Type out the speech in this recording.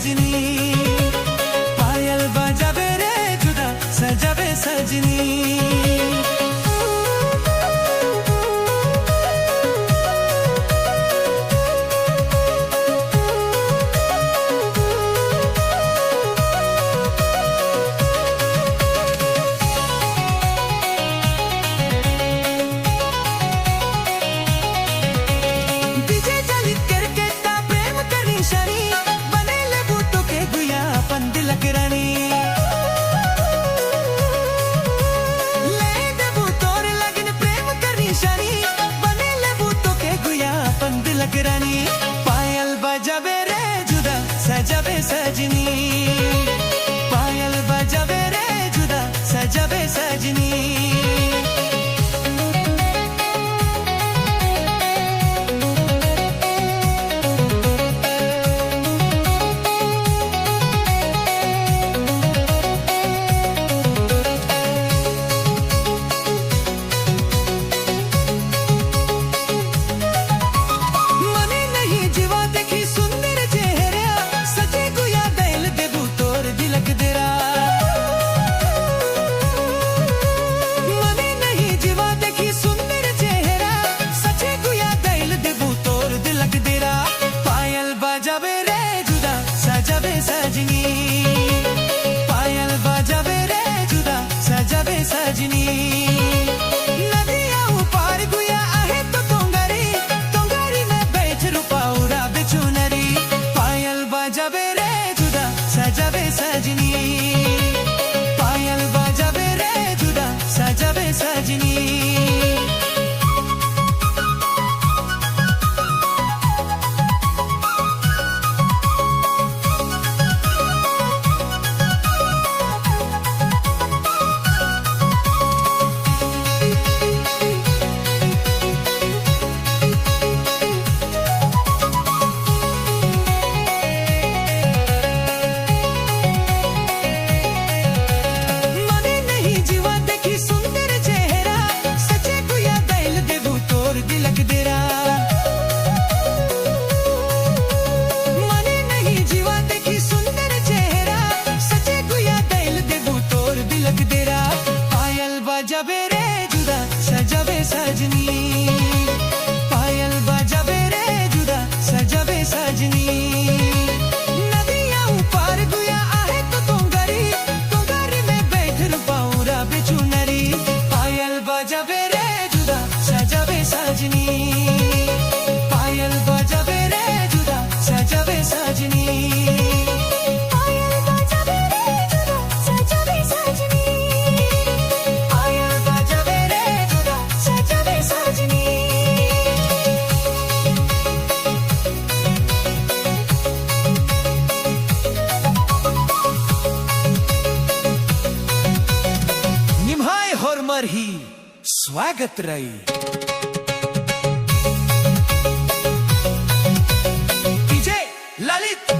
सजनी पायल बजावे रे जुदा सजावे सजनी पायल बजावे रे जुदा सजावे सजनी पायल बजावे रे जुदा सजावे सजनी सजनी पायल बजावे रे जुदा सजावे सजनी नदिया पार गुया आहे तो तोंगारी में बैठ रुपाउरा बिचुनरी पायल बजावे रे जुदा सजावे सजनी पायल बजावे रे जुदा सजावे सजनी बजावे रे जुदा सजावे सजनी पायल बजावे रे जुदा सजावे सजनी नदिया पार गुया आहे तो तोंगारी में बैठ रुपाउरा बिचुनरी पायल बजावे रे जुदा सजावे सजनी पायल बजावे रे जुदा सजावे सजनी ही स्वागत रही डीजे ललित